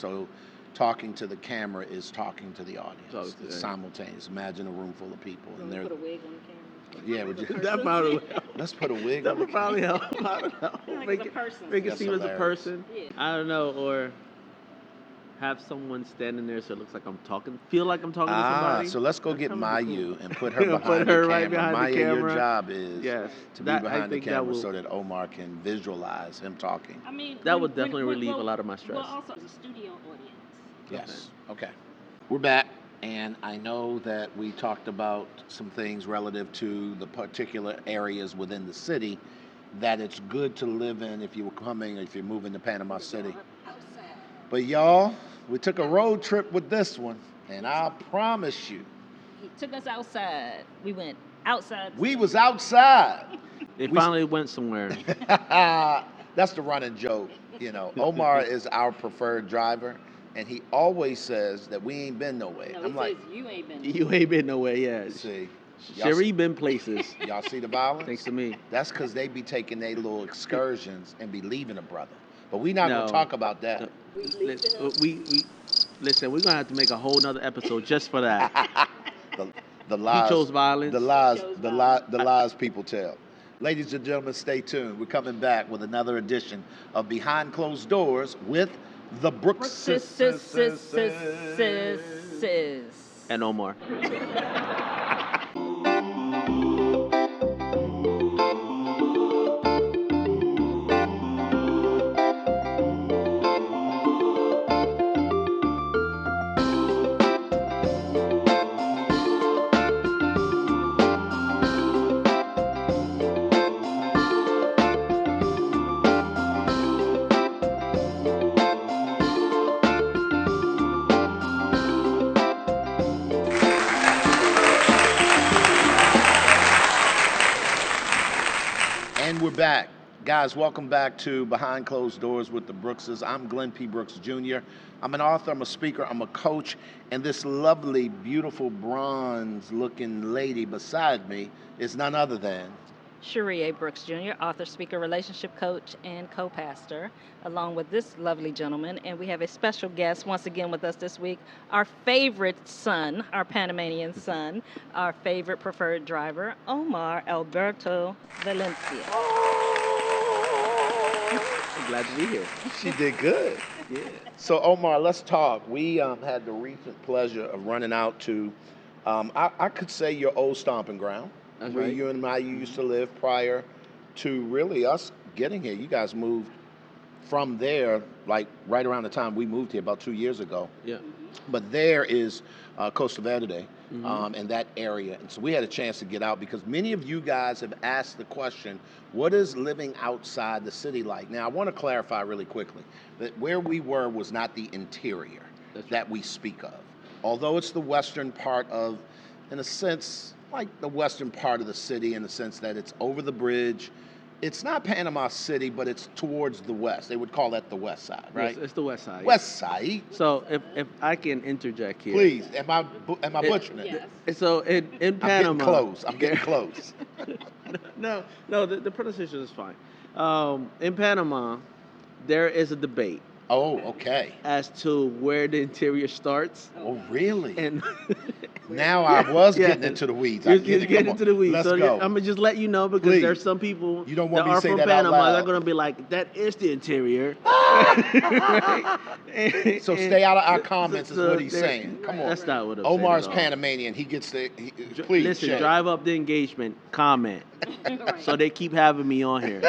So talking to the camera is talking to the audience. Okay. It's simultaneous. Imagine a room full of people. So And we they're, put a wig on the camera. yeah, would you, That probably let's put a wig that on the would probably camera. help. I don't know. Like Make it's a it, person. make it That's seem as a hilarious. person. Yeah. I don't know, or have someone standing there so it looks like I'm talking. Feel like I'm talking to somebody. So let's go That's get kinda cool. Mayu and put her behind Put the her camera. right behind the Maya, your camera. job is Yes, to that- be I behind the think that camera will- so that Omar can visualize him talking. I mean, That would definitely relieve a lot of my stress. Well, also it's a studio audience. Yes. Okay. We're back, and I know that we talked about some things relative to the particular areas within the city that it's good to live in if you were coming, if you're moving to Panama City. Outside. But y'all, we took a road trip with this one, and I promise you, He took us outside. We went outside. we was outside. They We- finally went somewhere. That's the running joke. You know, Omar is our preferred driver, and he always says that we ain't been nowhere. No, I'm he like, says you ain't been. You ain't been nowhere yet. see, y'all, Sherry been places. y'all see the violence? Thanks to me. That's because they be taking their little excursions and be leaving a brother. But we not No. gonna talk about that. We listen. We're gonna have to make a whole nother episode just for that. The lies, He chose violence. the lies, He chose the lies people tell. Ladies and gentlemen, stay tuned. We're coming back with another edition of Behind Closed Doors with the Brooks Sis. And Omar. And we're back. Guys, welcome back to Behind Closed Doors with the Brookses. I'm Glenn P. Brooks Jr. I'm an author, I'm a speaker, I'm a coach, and this lovely, beautiful, bronze-looking lady beside me is none other than... Cherie A. Brooks Jr., author, speaker, relationship coach, and co-pastor, along with this lovely gentleman. And we have a special guest once again with us this week, our favorite son, our Panamanian son, our favorite preferred driver, Omar Alberto Valencia. I'm glad to be here. She did good. Yeah. So, Omar, let's talk. We had the recent pleasure of running out to, I could say, your old stomping ground. That's where right. you and I used to live prior to really us getting here. You guys moved from there, like right around the time we moved here, about 2 years ago. Yeah. But there is Costa Verde Mhm. and that area. And so we had a chance to get out because many of you guys have asked the question, what is living outside the city like? Now, I want to clarify really quickly that where we were was not the interior That's that we speak of. Although it's the western part of, in a sense, like the western part of the city in the sense that it's over the bridge. It's not Panama City, but it's towards the west. They would call that the west side, right? Yes, it's the west side. West side. So if I can interject here. Please, am I butchering it? Yes. So in I'm Panama. getting close. I'm getting close. No, the pronunciation is fine. In Panama, there is a debate Oh, okay. as to where the interior starts. Oh, really? And Now I was Yeah. getting into the weeds. I You're get it. getting Come into on. the weeds. Let's So go. I'm gonna just let you know because Please. there's some people You don't want that me to are say from that out Panama. loud. They're gonna be like, "That is the interior." So stay out of our comments is what he's there- saying. Come on. That's not what I'm Omar's saying. at all. Panamanian. He gets the. Please, Listen, Shay. drive up the engagement, comment. So they keep having me on here.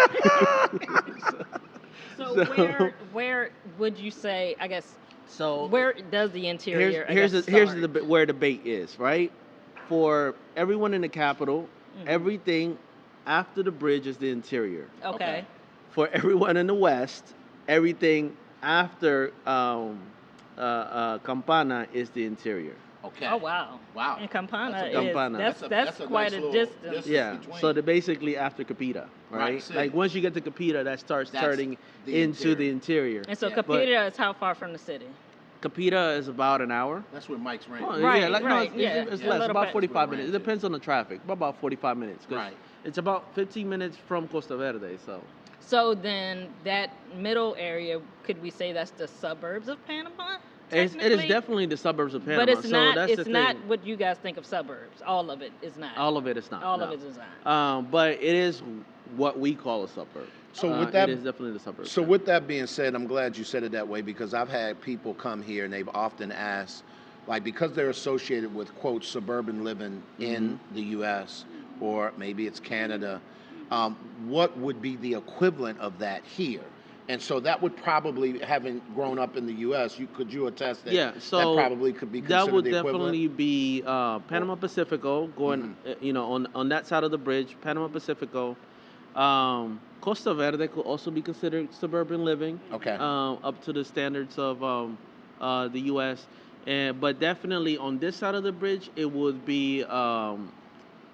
So where would you say, I guess, So where does the interior, here's I guess, here's start? where the debate is, right? For everyone in the capital, everything after the bridge is the interior. Okay. For everyone in the west, everything after Campana is the interior. Okay. Oh, wow. Wow. And Campana That's a- is, Campana. that's a quite nice a little distance. Yeah. between. So they're basically after Capita, Right, right? see. Like once you get to Capita, that starts That's turning the into the interior. And so Yeah. Capita is how far from the city? Capita is about an hour. That's where Mike's ranch. Oh, Right, yeah, like, right, no, yeah. it's A less, little about bit. 45 minutes. It Ranch is. depends on the traffic, but about 45 minutes. 'Cause Right. It's about 15 minutes from Costa Verde, so. So then that middle area, could we say that's the suburbs of Panama? It is Technically? definitely the suburbs of Panama. But it's so not. that's It's the not thing. what you guys think of suburbs. All of it is not. All of it is not. All no. of it is not. But it is what we call a suburb. So with that, it is definitely the suburb. So with that being said, I'm glad you said it that way because I've had people come here and they've often asked, like, because they're associated with quote suburban living in the U.S. or maybe it's Canada, what would be the equivalent of that here? And so that would probably, having grown up in the U.S., could you attest that? Yeah, so that probably could be considered that would the equivalent? definitely be Panama Pacifico going, on that side of the bridge, Panama Pacifico. Costa Verde could also be considered suburban living. Okay. Up to the standards of the U.S. But definitely on this side of the bridge, it would be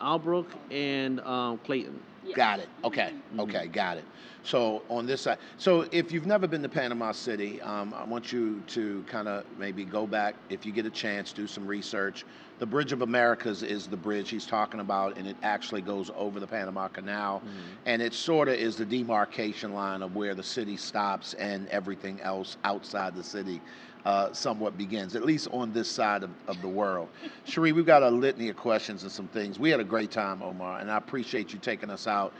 Albrook and Clayton. Yes. Got it. Okay. Okay. Got it. So on this side, so if you've never been to Panama City, I want you to kind of maybe go back if you get a chance, do some research. The Bridge of Americas is the bridge he's talking about, and it actually goes over the Panama Canal, and it sort of is the demarcation line of where the city stops and everything else outside the city somewhat begins, at least on this side of the world. Cherie, we've got a litany of questions and some things. We had a great time, Omar, and I appreciate you taking us out.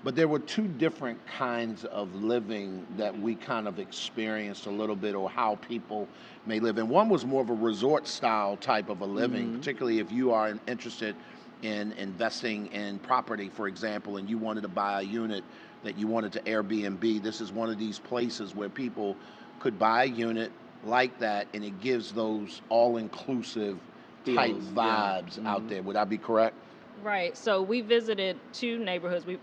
But there were two different kinds of living that we kind of experienced a little bit, or how people may live. And one was more of a resort style type of a living, particularly if you are interested in investing in property, for example, and you wanted to buy a unit that you wanted to Airbnb. This is one of these places where people could buy a unit like that, and it gives those all-inclusive type Feels, vibes out there. Would I be correct? Right. So we visited two neighborhoods. I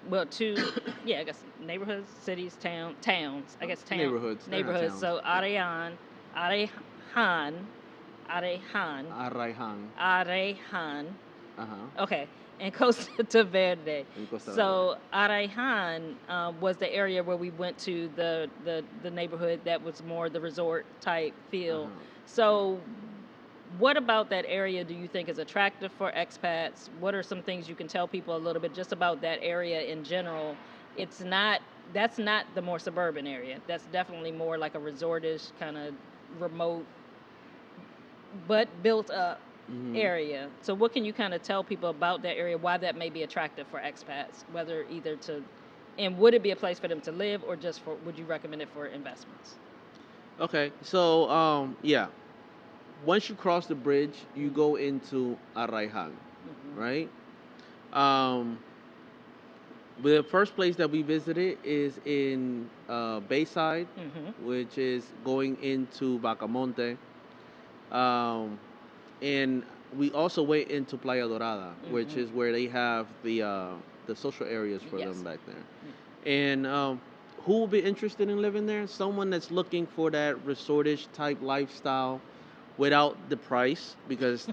guess neighborhoods, cities, towns. I guess Neighborhoods. They're not Neighborhoods. towns. So Arraiján, Arraiján. Okay, and Costa Verde. In Costa So Arraiján was the area where we went to the neighborhood that was more the resort type feel. So what about that area do you think is attractive for expats? What are some things you can tell people a little bit just about that area in general? That's not the more suburban area. That's definitely more like a resortish kind of remote but built up area. So what can you kind of tell people about that area, why that may be attractive for expats, whether either and would it be a place for them to live, or just would you recommend it for investments? Okay, so yeah. Once you cross the bridge, you go into Arraiján, right? The first place that we visited is in Bayside, which is going into Bacamonte. And we also went into Playa Dorada, which is where they have the social areas for them back there. And who will be interested in living there? Someone that's looking for that resortish type lifestyle without the price, because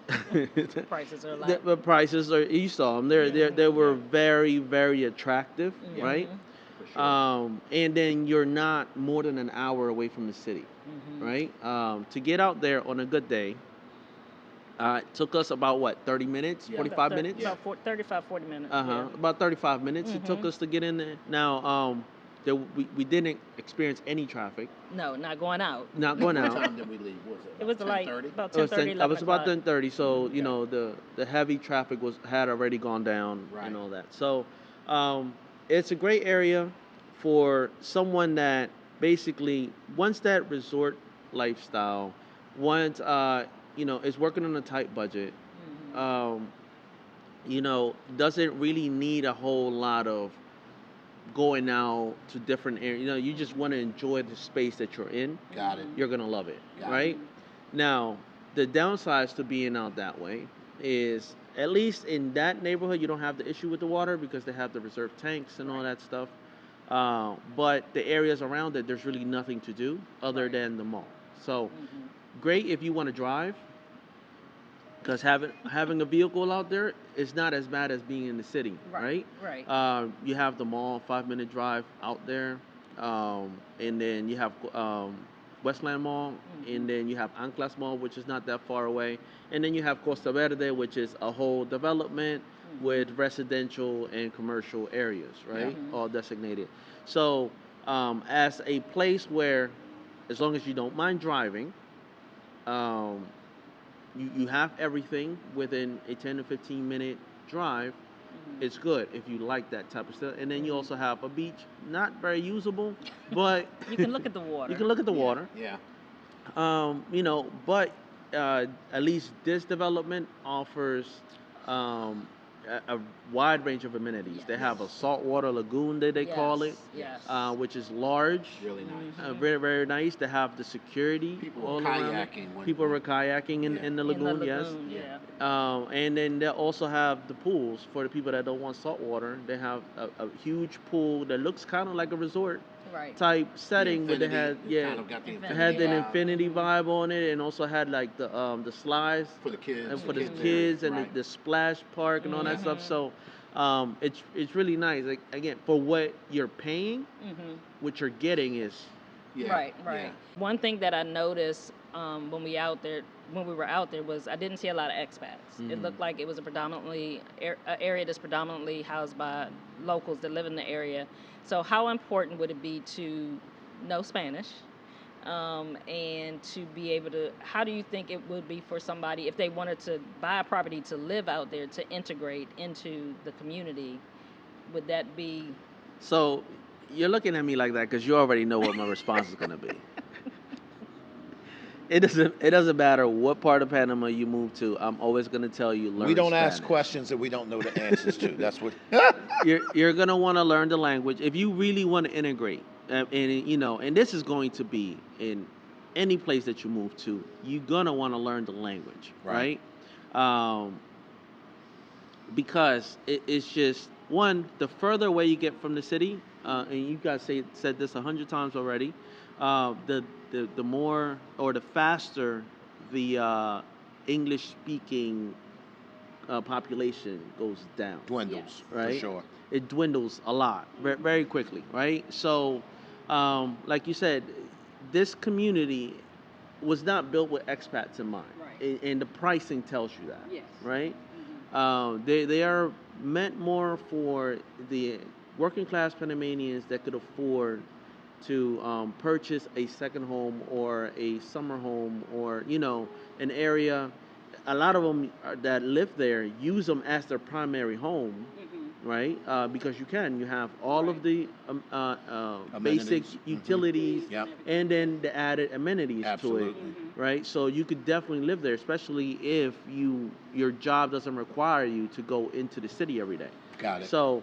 Prices are the prices are, you saw them, they were very, very attractive, right? For sure. And then you're not more than an hour away from the city, right? To get out there on a good day, it took us about 30 minutes, 45 minutes? About 35, 40 minutes. About 35 minutes it took us to get in there. Now, we didn't experience any traffic. No, not going out. Not going What out. time did we leave? Was it? It was like 10:30? about It was 10:30, I was about 11 10:30, so you know the heavy traffic had already gone down Right. and all that. So it's a great area for someone that basically wants that resort lifestyle, wants is working on a tight budget, doesn't really need a whole lot of going out to different areas. You just want to enjoy the space that you're in. Got it. You're gonna love it, Got it. right? Now, the downsides to being out that way is, at least in that neighborhood, you don't have the issue with the water because they have the reserve tanks and all that stuff. But the areas around it, there's really nothing to do other than the mall. So, great if you want to drive, because having a vehicle out there is not as bad as being in the city, right? Right. You have the mall, 5-minute drive out there, and then you have Westland Mall, and then you have Anclas Mall, which is not that far away, and then you have Costa Verde, which is a whole development with residential and commercial areas, right? All designated. So, as a place where, as long as you don't mind driving, um, you have everything within a 10 to 15 minute drive. It's good if you like that type of stuff. And then you also have a beach, not very usable, but You can look at the water. you can look at the water. Yeah. But at least this development offers um, a wide range of amenities. They have a saltwater lagoon, they call it, Yes. which is large, Really nice. very, very nice. They have the security People all were around it. kayaking. People were kayaking in the lagoon, yes. Yeah. And then they also have the pools for the people that don't want salt water. They have a huge pool that looks kind of like a resort Right. type setting, but they had Kind of got the Infinity. it had an vibe infinity vibe on it, and also had like the slides for the kids. and for the area, kids and right. the splash park and all that stuff. So it's really nice. Like, again, for what you're paying, what you're getting is Yeah, Right. yeah. One thing that I noticed when we were out there was I didn't see a lot of expats. It looked like it was a predominantly an area that's predominantly housed by locals that live in the area. So how important would it be to know Spanish? And to be able to, how do you think it would be for somebody if they wanted to buy a property to live out there to integrate into the community? Would that be so. You're looking at me like that because you already know what my response is going to be. It doesn't matter what part of Panama you move to. I'm always going to tell you learn We don't Spanish. ask questions that we don't know the answers to. That's what. You're going to want to learn the language if you really want to integrate. And this is going to be in any place that you move to. You're going to want to learn the language, right? Because it's just one, the further away you get from the city, and you guys said this 100 times already, the more or the faster the English speaking population goes down. Dwindles, right? for sure. It dwindles a lot, very quickly, right? So, like you said, this community was not built with expats in mind, and the pricing tells you that, right? They are meant more for the working class Panamanians that could afford to purchase a second home or a summer home or an area. A lot of them that live there use them as their primary home, right? Because you have all of the basic Amenities. utilities Yep. and then the added amenities Absolutely. to it, right? So you could definitely live there, especially if your job doesn't require you to go into the city every day. Got it. So,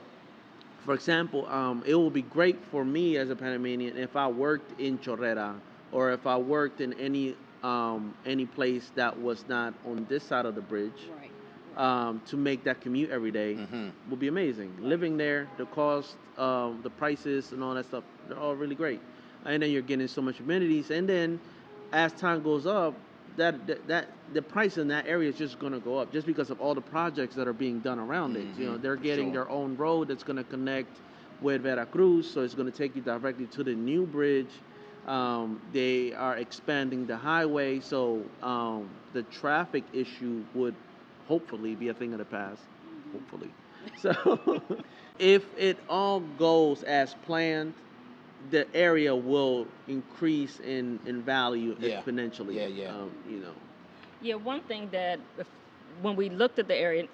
for example, it would be great for me as a Panamanian if I worked in Chorrera or if I worked in any place that was not on this side of the bridge. To make that commute every day would be amazing. Living there, the cost, the prices, and all that stuff, they're all really great. And then you're getting so much amenities. And then as time goes up, that the price in that area is just going to go up just because of all the projects that are being done around it. They're getting their own road that's going to connect with Veracruz, so it's going to take you directly to the new bridge. They are expanding the highway, so the traffic issue would hopefully be a thing of the past. Hopefully. So if it all goes as planned, the area will increase in value exponentially. Yeah, one thing that when we looked at the area,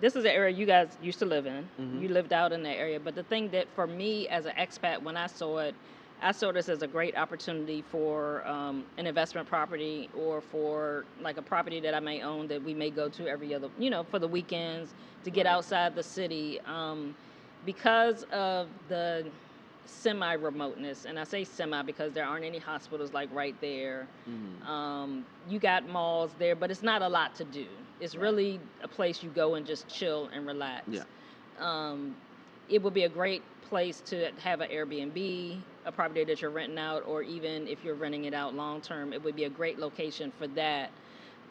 this is an area you guys used to live in. You lived out in that area. But the thing that for me as an expat, when I saw this as a great opportunity for an investment property or for like a property that I may own that we may go to every other, for the weekends to get outside the city. Because of the semi-remoteness, and I say semi because there aren't any hospitals like right there. You got malls there, but it's not a lot to do. It's really a place you go and just chill and relax. It would be a great place to have an Airbnb, a property that you're renting out, or even if you're renting it out long term, it would be a great location for that.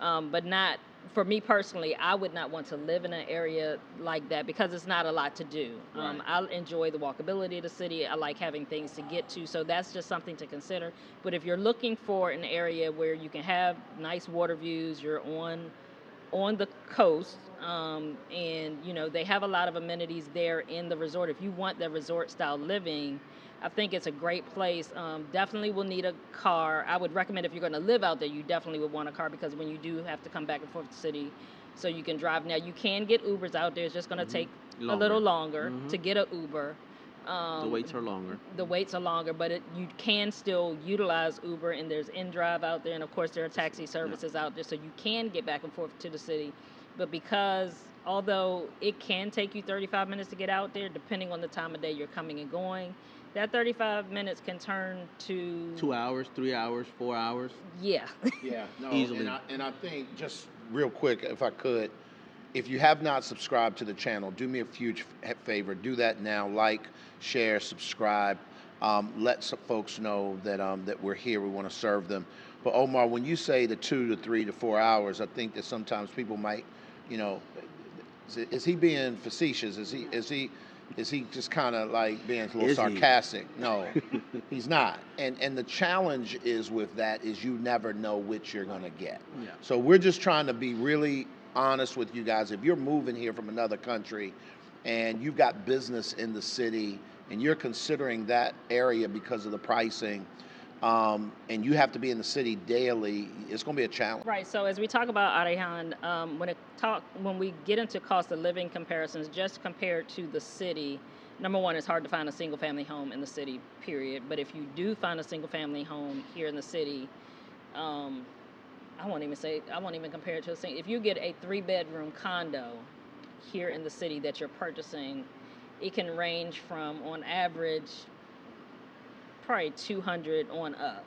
But not for me personally. I would not want to live in an area like that because it's not a lot to do. I enjoy the walkability of the city. I like having things to get to, so that's just something to consider. But if you're looking for an area where you can have nice water views, you're on on the coast, and they have a lot of amenities there in the resort. If you want that resort style living, I think it's a great place. Definitely will need a car. I would recommend if you're going to live out there, you definitely would want a car, because when you do have to come back and forth to the city, so you can drive. Now you can get Ubers out there. It's just going to take a little longer to get an Uber. The waits are longer. The waits are longer, but you can still utilize Uber, and there's InDrive out there, and of course there are taxi services out there, so you can get back and forth to the city. But although it can take you 35 minutes to get out there, depending on the time of day you're coming and going, that 35 minutes can turn to 2 hours, 3 hours, 4 hours. Yeah. Yeah, no, Easily. And I think, just real quick, if I could, if you have not subscribed to the channel, do me a huge favor. Do that now. Like, share, subscribe. Let some folks know that we're here. We want to serve them. But Omar, when you say the 2 to 3 to 4 hours, I think that sometimes people might, is he being facetious? Is he just kind of like being a little sarcastic? No, he's not. And the challenge is with that is you never know which you're gonna get. Yeah. So we're just trying to be really honest with you guys. If you're moving here from another country and you've got business in the city and you're considering that area because of the pricing, and you have to be in the city daily, it's going to be a challenge. Right. So as we talk about Arraijn, when we get into cost of living comparisons, just compared to the city, number one, it's hard to find a single family home in the city, period. But if you do find a single family home here in the city, I won't even compare it to a single. If you get a 3-bedroom condo here in the city that you're purchasing, it can range from, on average, probably 200 on up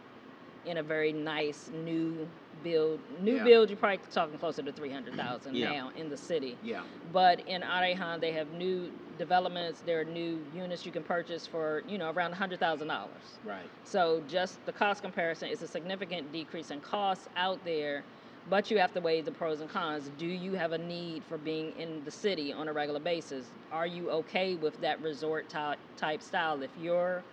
in a very nice new build. Build, you're probably talking closer to 300,000 now in the city. Yeah. But in Arraijn, they have new developments. There are new units you can purchase for around $100,000. Right. So just the cost comparison is a significant decrease in costs out there. But you have to weigh the pros and cons. Do you have a need for being in the city on a regular basis? Are you okay with that resort type style? If you're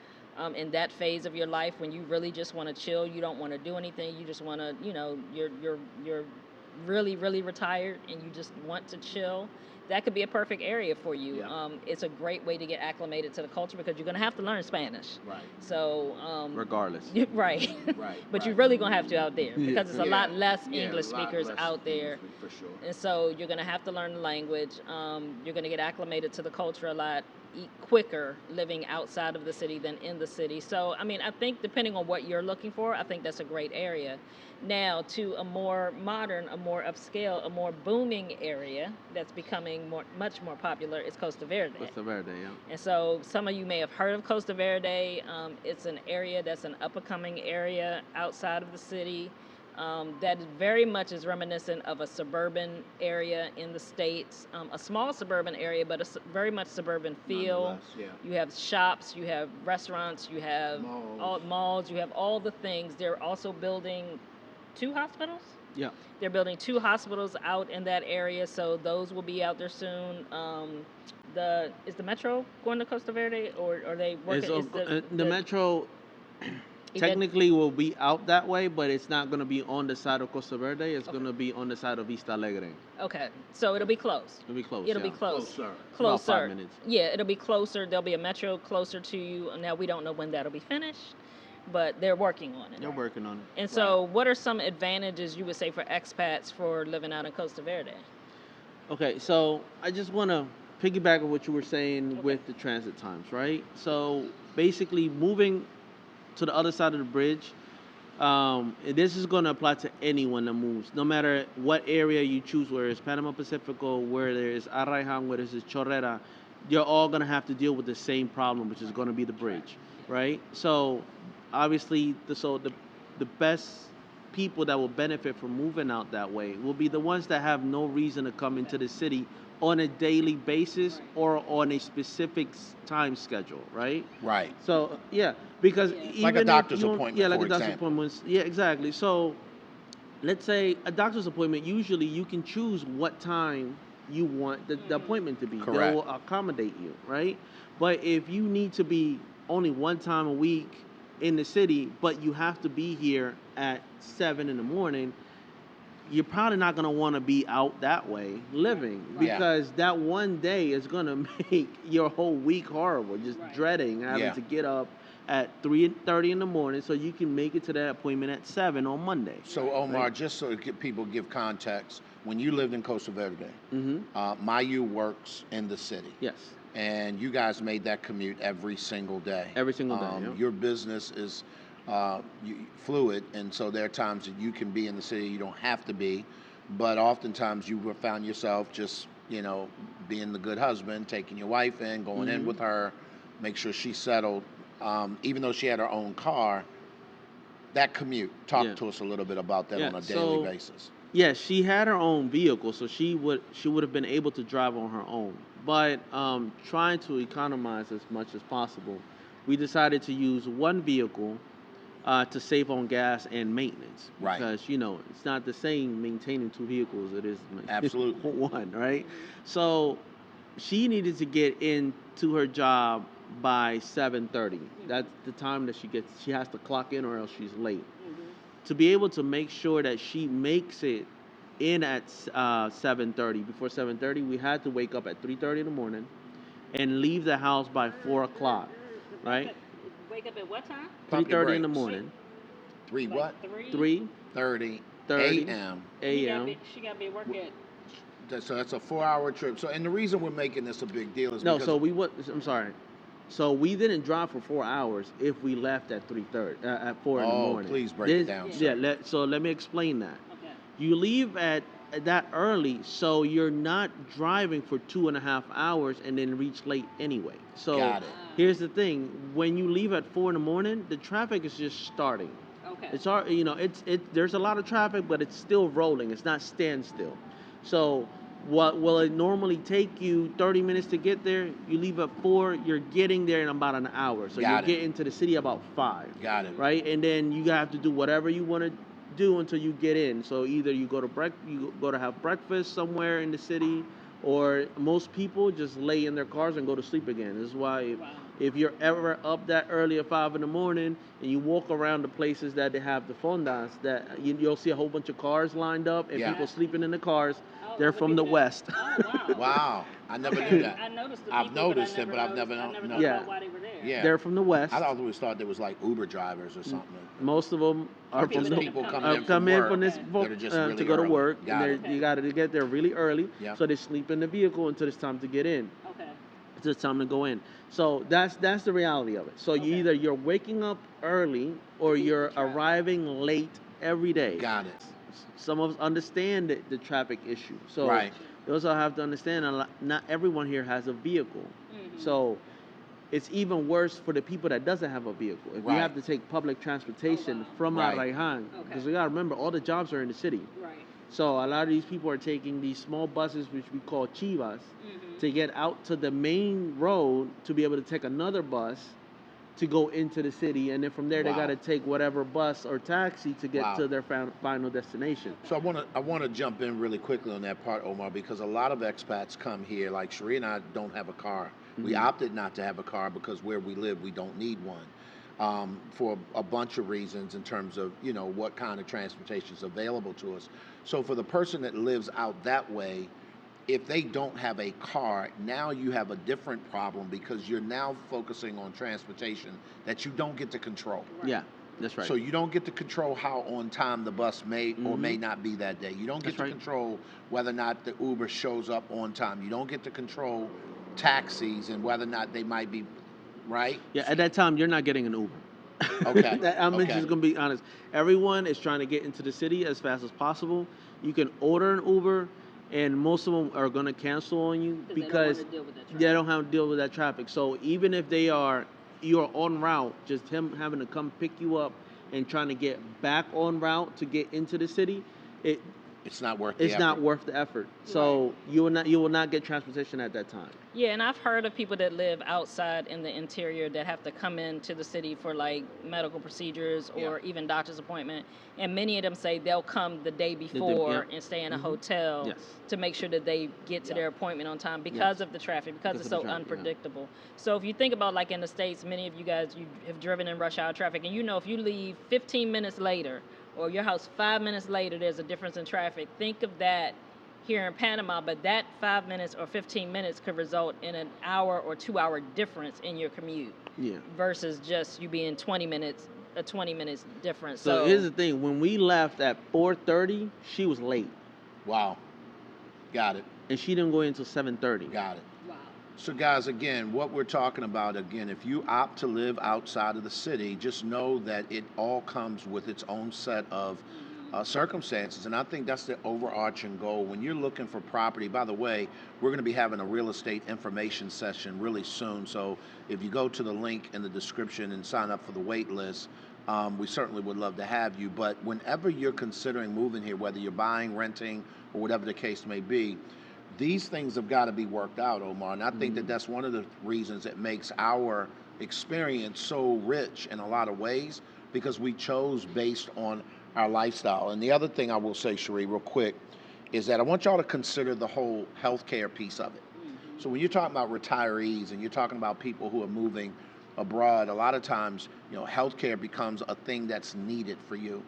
in that phase of your life when you really just want to chill, you don't want to do anything, you just want to, you're really, really retired and you just want to chill, that could be a perfect area for you. Yeah. It's a great way to get acclimated to the culture because you're going to have to learn Spanish. Right. So regardless. Right. Right. But you're really going to have to out there because it's a lot less English a lot speakers less out there. English, for sure. And so you're going to have to learn the language. You're going to get acclimated to the culture a lot quicker living outside of the city than in the city. So, I mean, I think depending on what you're looking for, I think that's a great area. Now, to a more modern, a more upscale, a more booming area that's becoming much more popular is Costa Verde. Costa Verde, yeah. And so some of you may have heard of Costa Verde. It's an area that's an up-and-coming area outside of the city. That very much is reminiscent of a suburban area in the States, a small suburban area, but a very much suburban feel. Yeah. You have shops, you have restaurants, you have malls, you have all the things. They're also building 2 hospitals. Yeah. They're building 2 hospitals out in that area, so those will be out there soon. Is the Metro going to Costa Verde, or are they working? The Metro technically will be out that way, but it's not going to be on the side of Costa Verde. It's going to be on the side of Vista Alegre. Okay, so it'll be close. It'll be close. It'll be close. About 5 minutes. Yeah, it'll be closer. There'll be a Metro closer to you. Now, we don't know when that'll be finished, but they're working on it. They're working on it. And so what are some advantages you would say for expats for living out in Costa Verde? Okay, so I just want to piggyback on what you were saying with the transit times, right? So basically moving to the other side of the bridge, this is going to apply to anyone that moves, no matter what area you choose, whether it's Panama Pacifico, where there's Arraiján, where there's Chorrera, you're all going to have to deal with the same problem, which is going to be the bridge, right? So obviously, the best people that will benefit from moving out that way will be the ones that have no reason to come into the city on a daily basis or on a specific time schedule, right? Right. So, yeah, because even like a doctor's appointment, yeah, like for a doctor's example. appointment. Yeah, exactly. So, let's say a doctor's appointment, usually you can choose what time you want the appointment to be. Correct. They will accommodate you, right? But if you need to be only one time a week in the city, but you have to be here at 7 in the morning, you're probably not going to want to be out that way living, Yeah. because that one day is going to make your whole week horrible, just dreading having Yeah. to get up at 3:30 in the morning so you can make it to that appointment at 7 on Monday. So Omar, just so people give context, when you lived in Costa Verde, Mayu works in the city. Yes. And you guys made that commute every single day. Every single day, yeah. Your business is fluid, and so there are times that you can be in the city, you don't have to be, but oftentimes you have found yourself just, being the good husband, taking your wife in, going in with her, make sure she's settled. Even though she had her own car, that commute, talk to us a little bit about that on a daily basis. Yeah, she had her own vehicle, so she would have been able to drive on her own. But trying to economize as much as possible, we decided to use one vehicle to save on gas and maintenance. Right. Because, it's not the same maintaining two vehicles it is Absolutely. one, right? So she needed to get into her job by 7:30. That's the time that she has to clock in, or else she's late. To be able to make sure that she makes it in at 7:30, before 7:30, we had to wake up at 3:30 in the morning and leave the house by 4 o'clock, right? Wake up at what time? 3:30 in the morning. 3:30 a.m. She got to be at work at. So that's a 4-hour trip. So, and the reason we're making this a big deal is because I'm sorry. So we didn't drive for 4 hours if we left at 3:30 at 4 in the morning. Oh, please break it down. Yeah, so let me explain that. Okay. You leave at that early, so you're not driving for 2.5 hours and then reach late anyway. So Got it. here's the thing: when you leave at 4 in the morning, the traffic is just starting. Okay. It's hard, there's a lot of traffic, but it's still rolling. It's not standstill. So what will it normally take you 30 minutes to get there? You leave at 4, you're getting there in about an hour. So you're getting to the city about 5. Got it. Right? And then you have to do whatever you want to do until you get in. So either you go to have breakfast somewhere in the city, or most people just lay in their cars and go to sleep again. This is why if you're ever up that early at 5 in the morning and you walk around the places that they have the fondas, that you'll see a whole bunch of cars lined up and people sleeping in the cars. They're from the West. Oh, wow. Wow. I never knew that. I've noticed it, but I've never known why they were there. Yeah. They're from the West. I always thought they was like Uber drivers or something. Most of them are Just from people come from in work from this that are just really to go to early. work. Got And it. you got to get there really early, Yeah. so they sleep in the vehicle until it's time to get in. Okay. Until it's time to go in. So that's the reality of it. So you're waking up early or you're arriving late every day. Got it. Some of us understand the traffic issue. So Right. you also have to understand not everyone here has a vehicle. So it's even worse for the people that doesn't have a vehicle. If you Right. have to take public transportation from Right. Arraiján, because we got to remember, all the jobs are in the city. Right. So a lot of these people are taking these small buses, which we call chivas, to get out to the main road to be able to take another bus to go into the city, and then from there they Wow. got to take whatever bus or taxi to get Wow. to their final destination. So I want to jump in really quickly on that part, Omar, because a lot of expats come here. Like Sheree and I don't have a car. We opted not to have a car because where we live, we don't need one, for a bunch of reasons in terms of what kind of transportation is available to us. So for the person that lives out that way, if they don't have a car, now you have a different problem because you're now focusing on transportation that you don't get to control. Yeah, that's right. So you don't get to control how on time the bus may or may not be that day. You don't get to control whether or not the Uber shows up on time. You don't get to control taxis and whether or not they might be, right? Yeah, at that time, you're not getting an Uber. Okay. I'm Okay. just going to be honest. Everyone is trying to get into the city as fast as possible. You can order an Uber, and most of them are going to cancel on you because they don't have to deal with that traffic. So even if you're en route, just him having to come pick you up and trying to get back on route to get into the city, it's not worth the effort. It's not worth the effort. So you will not get transportation at that time. Yeah, and I've heard of people that live outside in the interior that have to come into the city for like medical procedures or even doctor's appointment. And many of them say they'll come the day before and stay in a hotel to make sure that they get to their appointment on time because of the traffic, because it's so unpredictable. So if you think about like in the States, many of you guys, you have driven in rush hour traffic, and if you leave 15 minutes later or your house 5 minutes later, there's a difference in traffic. Think of that here in Panama, but that 5 minutes or 15 minutes could result in an hour or 2 hour difference in your commute. Yeah. Versus just you being 20 minutes, a 20 minutes difference. So here's the thing: when we left at 4:30, she was late. Wow. Got it. And she didn't go in until 7:30. Got it. Wow. So, guys, again, what we're talking about, again, if you opt to live outside of the city, just know that it all comes with its own set of circumstances. And I think that's the overarching goal. When you're looking for property, by the way, we're going to be having a real estate information session really soon. So if you go to the link in the description and sign up for the wait list, we certainly would love to have you. But whenever you're considering moving here, whether you're buying, renting, or whatever the case may be, these things have got to be worked out, Omar. And I think that that's one of the reasons it makes our experience so rich in a lot of ways, because we chose based on our lifestyle. And the other thing I will say, Cherie, real quick, is that I want y'all to consider the whole healthcare piece of it. So when you're talking about retirees and you're talking about people who are moving abroad, a lot of times, you know, healthcare becomes a thing that's needed for you.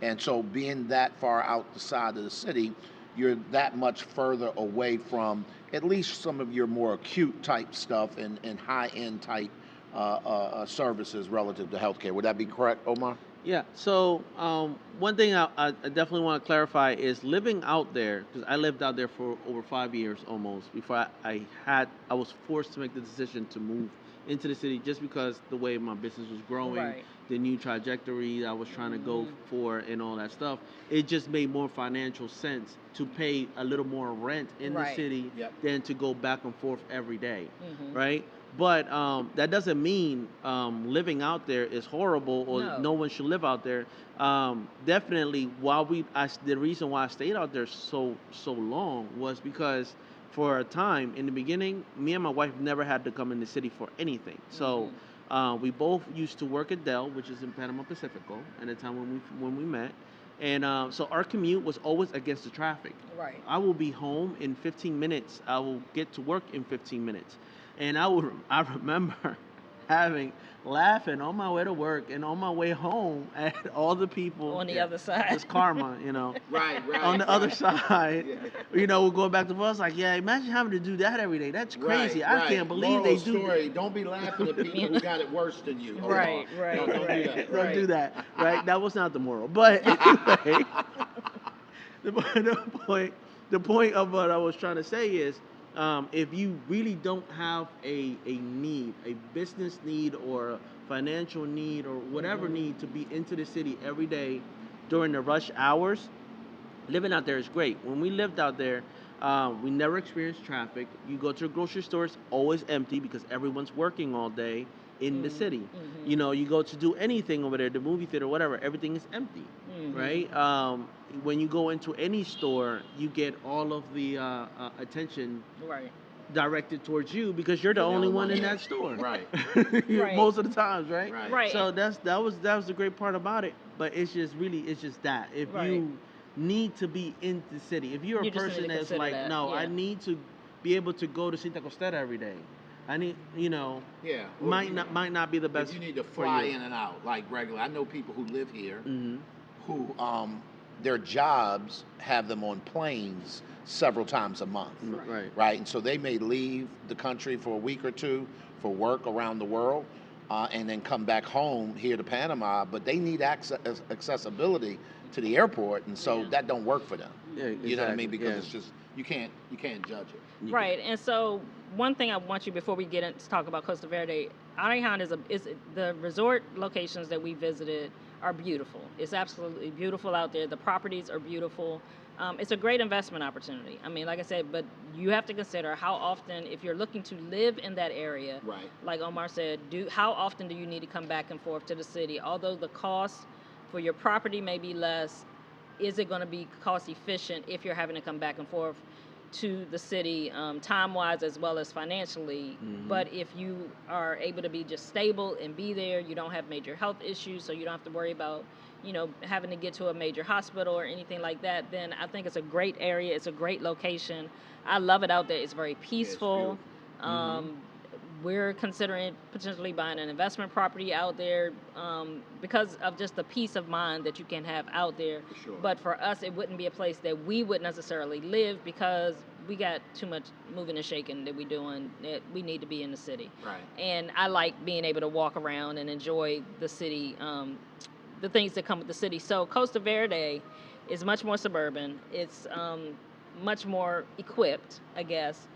And so being that far out the side of the city, you're that much further away from at least some of your more acute type stuff and high-end type services relative to healthcare. Would that be correct, Omar? Yeah. So one thing I definitely want to clarify is living out there, because I lived out there for over 5 years almost before I was forced to make the decision to move into the city, just because the way my business was growing, Right. the new trajectory I was trying to go for, and all that stuff. It just made more financial sense to pay a little more rent in the Right. city Yep. than to go back and forth every day, Mhm. right? But that doesn't mean living out there is horrible, or No. no one should live out there. Definitely, the reason why I stayed out there so long was because for a time in the beginning, me and my wife never had to come in the city for anything. So we both used to work at Dell, which is in Panama Pacifico, at the time when we met. And so our commute was always against the traffic. Right. I will be home in 15 minutes. I will get to work in 15 minutes. And I remember laughing on my way to work and on my way home at all the people On the other side. It's karma, you know. Right. On the other side, you know, we're going back to us like, yeah, imagine having to do that every day. That's crazy. I can't believe they do that. Don't be laughing at people who got it worse than you. Omar. Right, right, Don't do right. that. Don't do that, right? That was not the moral. But anyway, the point of what I was trying to say is, if you really don't have a need, a business need or a financial need or whatever need to be into the city every day during the rush hours, living out there is great. When we lived out there, we never experienced traffic. You go to the grocery store, it's always empty because everyone's working all day in the city. You know, you go to do anything over there, the movie theater, whatever, everything is empty, right? When you go into any store, you get all of the attention Right. directed towards you because you're the only one in that store. Right. Right. Most of the times, right? Right. So that was the great part about it. But it's just that if Right. you need to be in the city, if you're a You just need person to that's consider like, that, no, I yeah. need to be able to go to Santa Costera every day. I need, you know, Yeah. might not be the best. If you need to for fly you. in and out like regular, I know people who live here Mhm. who their jobs have them on planes several times a month. Right. And so they may leave the country for a week or two for work around the world, and then come back home here to Panama, but they need accessibility to the airport, and so that don't work for them. Yeah, You know what I mean? exactly, Because yeah. it's just you can't judge it. Right, and so one thing I want you, before we get into talk about Costa Verde, Arraijn is the resort locations that we visited are beautiful. It's absolutely beautiful out there. The properties are beautiful. It's a great investment opportunity. I mean, like I said, but you have to consider how often, if you're looking to live in that area, Right. like Omar said, how often do you need to come back and forth to the city? Although the cost for your property may be less, is it going to be cost efficient if you're having to come back and forth to the city, time-wise as well as financially? But if you are able to be just stable and be there, you don't have major health issues, so you don't have to worry about, you know, having to get to a major hospital or anything like that, then I think it's a great area. It's a great location. I love it out there. It's very peaceful. we're considering potentially buying an investment property out there because of just the peace of mind that you can have out there. For sure. But for us, it wouldn't be a place that we would necessarily live because we got too much moving and shaking that we're doing. That we need to be in the city. Right. And I like being able to walk around and enjoy the city, the things that come with the city. So Costa Verde is much more suburban. It's much more equipped, I guess.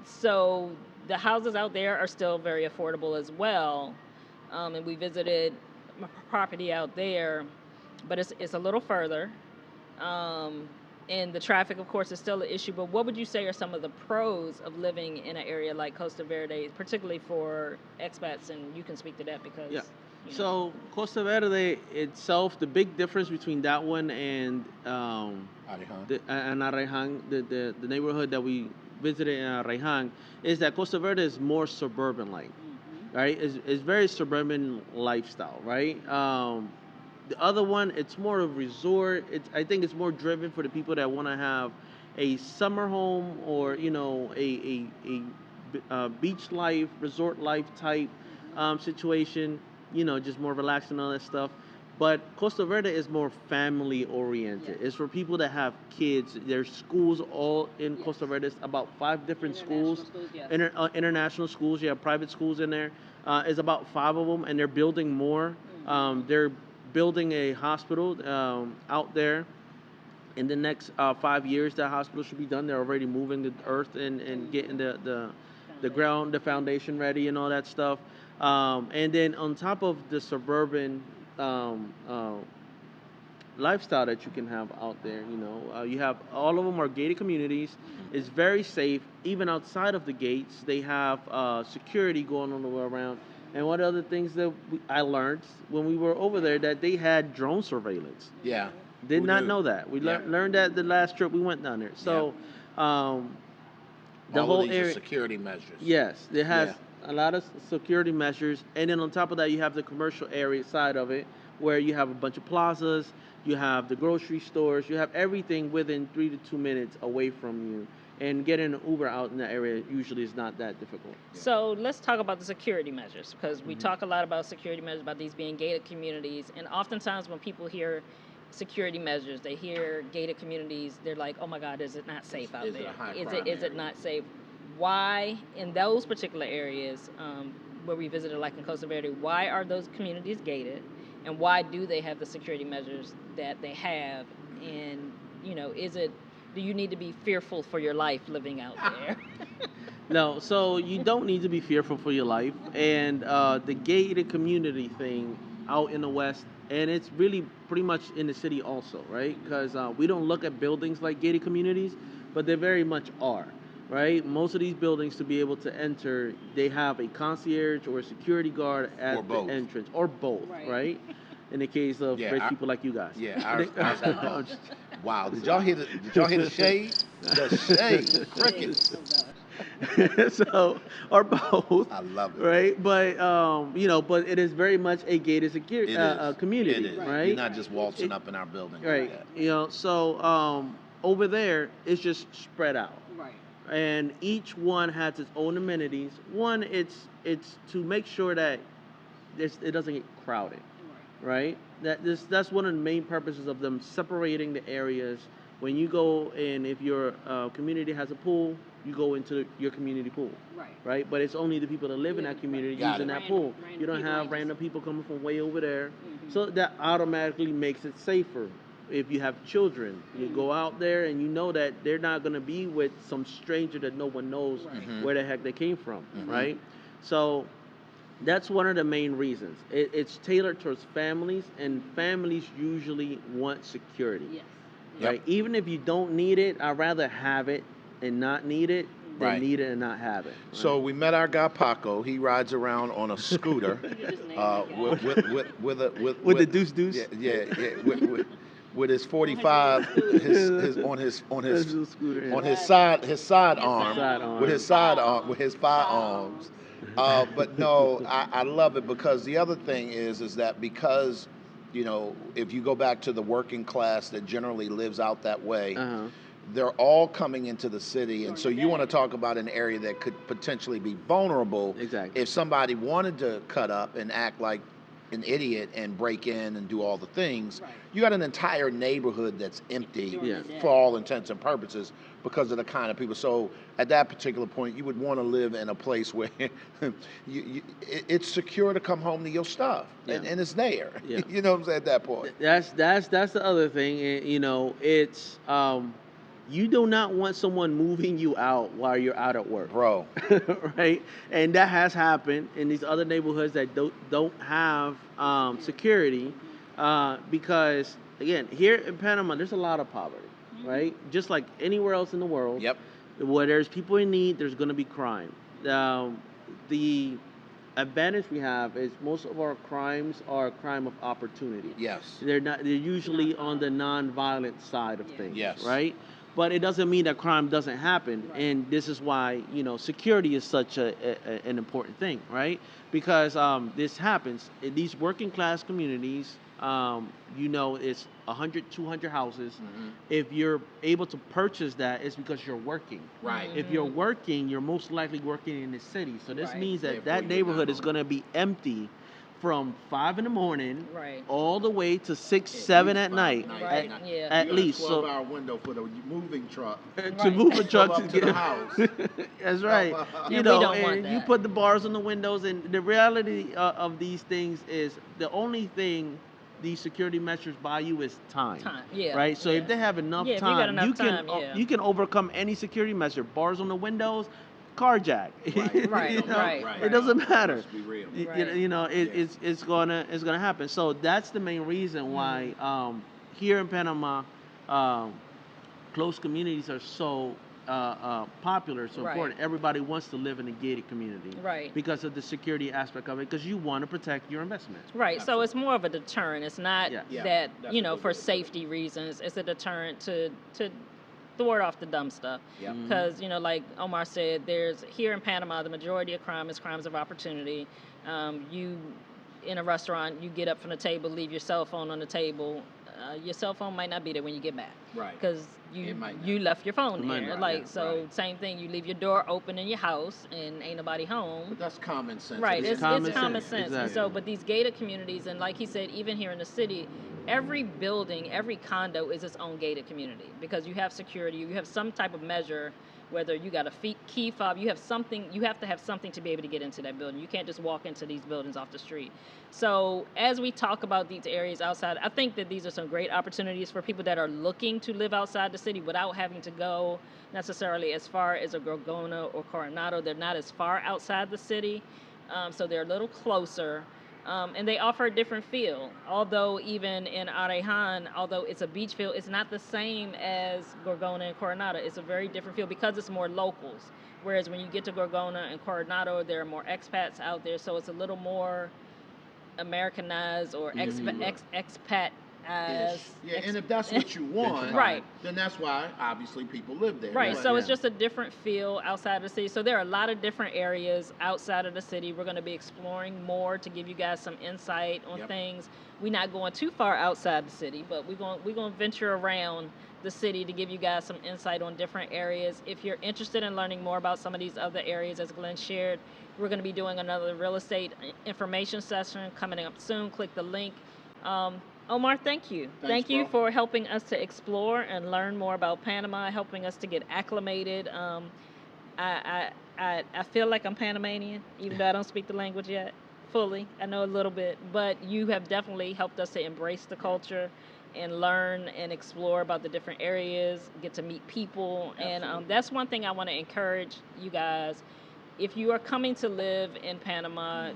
So the houses out there are still very affordable as well. And we visited a property out there, but it's a little further. And the traffic, of course, is still an issue. But what would you say are some of the pros of living in an area like Costa Verde, particularly for expats? And you can speak to that because. Yeah. You know. So Costa Verde itself, the big difference between that one and Arraiján, the neighborhood that we visited in Arraiján, is that Costa Verde is more suburban-like, right? It's very suburban lifestyle, right? The other one, it's more of a resort. I think it's more driven for the people that want to have a summer home or a beach life, resort life type situation. Just more relaxed and all that stuff. But Costa Verde is more family oriented. It's for people that have kids. There's schools all in Costa Verde. It's about 5 different schools. International schools. You have private schools in there. It's about 5 of them, and they're building more. They're building a hospital out there. In the next 5 years, that hospital should be done. They're already moving the earth and getting the ground, the foundation ready and all that stuff. And then on top of the suburban lifestyle that you can have out there, you have all of them are gated communities. It's very safe. Even outside of the gates, they have security going on the way around. And one of the things that I learned when we were over there, that they had drone surveillance. Yeah. Did not know that. We learned that the last trip we went down there. So the all whole of these area, are security measures. yes, it has a lot of security measures. And then on top of that, you have the commercial area side of it, where you have a bunch of plazas, you have the grocery stores, you have everything within 3 to 2 minutes away from you. And getting an Uber out in that area usually is not that difficult. So let's talk about the security measures, because we talk a lot about security measures, about these being gated communities. And oftentimes when people hear security measures, they hear gated communities, they're like, oh my God, is it not safe out there? Is it not safe? Why, in those particular areas where we visited, like in Costa Verde, why are those communities gated? And why do they have the security measures that they have? And, do you need to be fearful for your life living out there? No, so you don't need to be fearful for your life. And the gated community thing out in the West, and it's really pretty much in the city also, right? Because we don't look at buildings like gated communities, but they very much are, right? Most of these buildings, to be able to enter, they have a concierge or a security guard at the entrance, or both, right? In the case of rich people like you guys. Yeah, ours have both. Wow, did y'all hear the shade? The shade, crickets. So, or both. I love it. Right, but but it is very much a gated security community, it is. Right? You're not just waltzing up in our building. Right. Like So over there it's just spread out. Right. And each one has its own amenities. One, it's to make sure that it doesn't get crowded. Right. That's one of the main purposes of them separating the areas. When you go in, if your community has a pool, you go into your community pool. Right. But it's only the people that live in that community using that pool. You don't have random people coming from way over there. So that automatically makes it safer. If you have children, you go out there and you know that they're not going to be with some stranger that no one knows where the heck they came from. Right. So that's one of the main reasons. It's tailored towards families, and families usually want security. Yes. Right? Even if you don't need it, I'd rather have it and not need it than need it and not have it. Right? So we met our guy Paco. He rides around on a scooter with the deuce. Yeah. With his 45, on his side arm, with his firearms. But no, I love it, because the other thing is that because, if you go back to the working class that generally lives out that way, they're all coming into the city, and so you want to talk about an area that could potentially be vulnerable. Exactly. If somebody wanted to cut up and act like an idiot and break in and do all the things, you got an entire neighborhood that's empty for all intents and purposes because of the kind of people. So at that particular point, you would want to live in a place where it's secure to come home to your stuff, and it's there. Yeah. You know what I'm saying, at that point. That's the other thing. You know, it's you do not want someone moving you out while you're out at work, Bro. right? And that has happened in these other neighborhoods that don't have security, because again, here in Panama, there's a lot of poverty, right? Just like anywhere else in the world. Yep. Where there's people in need, there's going to be crime. The advantage we have is most of our crimes are a crime of opportunity. Yes. They're usually on the non-violent side of things. Yes. Right? But it doesn't mean that crime doesn't happen, and this is why, you know, security is such an important thing, right? Because this happens in these working class communities. You know, it's 100, 200 houses. If you're able to purchase that, it's because you're working. Right. If you're working, you're most likely working in the city. So this means that that neighborhood is going to be empty from 5 in the morning all the way to 6, 7 at night. At least. So 12-hour window for the moving truck. to move a truck Pull up to the house. That's right. You we know, don't want and that. you put the bars on the windows, and the reality of these things is the only thing these security measures buy you is time. Right. So if they have enough if you got time, enough you can overcome any security measure. Bars on the windows, carjack. It doesn't matter. Let's be real. You know, it's gonna happen. So that's the main reason why here in Panama, close communities are so popular, so important. Everybody wants to live in a gated community, because of the security aspect of it, because you want to protect your investments. So it's more of a deterrent. It's not that, you know, for safety reasons. It's a deterrent to thwart off the dumb stuff. Because, you know, like Omar said, there's here in Panama, the majority of crime is crimes of opportunity. You in a restaurant, you get up from the table, leave your cell phone on the table. Your cell phone might not be there when you get back, because you left your phone there. Same thing. You leave your door open in your house and ain't nobody home. But that's common sense. It's common sense. Exactly. And so, but these gated communities, and like he said, even here in the city, every building, every condo is its own gated community, because you have security, you have some type of measure. Whether you got a key fob, you have something. You have to have something to be able to get into that building. You can't just walk into these buildings off the street. So as we talk about these areas outside, I think that these are some great opportunities for people that are looking to live outside the city without having to go necessarily as far as a Gorgona or Coronado. They're not as far outside the city, so they're a little closer. And they offer a different feel. Although even in Arraijn, although it's a beach feel, it's not the same as Gorgona and Coronado. It's a very different feel because it's more locals. Whereas when you get to Gorgona and Coronado, there are more expats out there, so it's a little more Americanized or expat. And if that's what you want, then that's why obviously people live there. So it's just a different feel outside of the city. So there are a lot of different areas outside of the city. We're going to be exploring more to give you guys some insight on things. We're not going too far outside the city, but we're going to venture around the city to give you guys some insight on different areas. If you're interested in learning more about some of these other areas, as Glenn shared, we're going to be doing another real estate information session coming up soon. Click the link. Omar, thank you. Thank you for helping us to explore and learn more about Panama, helping us to get acclimated. I feel like I'm Panamanian, even though I don't speak the language yet fully. I know a little bit, but you have definitely helped us to embrace the culture and learn and explore about the different areas, get to meet people. And that's one thing I want to encourage you guys. If you are coming to live in Panama,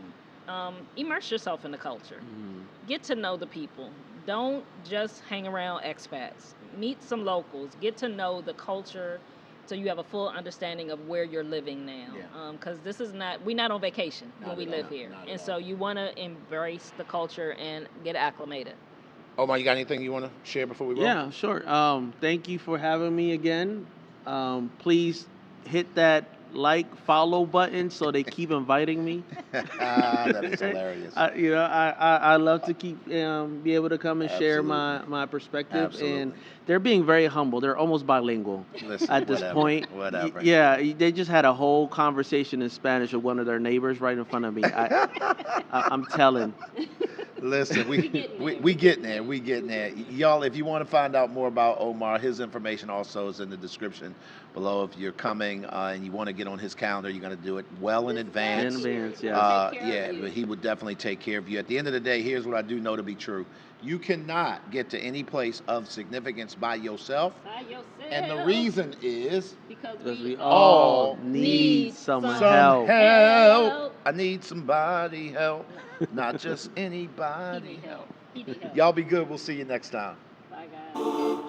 immerse yourself in the culture. Get to know the people. Don't just hang around expats. Meet some locals. Get to know the culture so you have a full understanding of where you're living now. Because we're not on vacation when we live here. And so you want to embrace the culture and get acclimated. Omar, you got anything you want to share before we go? Yeah, sure. Thank you for having me again. Please hit that follow button, so they keep inviting me. That is hilarious. I love to keep be able to come and share Absolutely. my perspective, and Absolutely. they're being very humble. They're almost bilingual Listen, at this whatever, point. whatever. Yeah, they just had a whole conversation in Spanish with one of their neighbors right in front of me. I'm telling. Listen, we getting there. We getting there. Y'all, if you want to find out more about Omar, his information also is in the description below. If you're coming and you want to get on his calendar, you're going to do it well in advance. In advance, yes. Yeah, but he would definitely take care of you. At the end of the day, here's what I do know to be true. You cannot get to any place of significance by yourself. And the reason is Because we all need some help. I need somebody help, not just anybody help. Y'all be good. We'll see you next time. Bye, guys.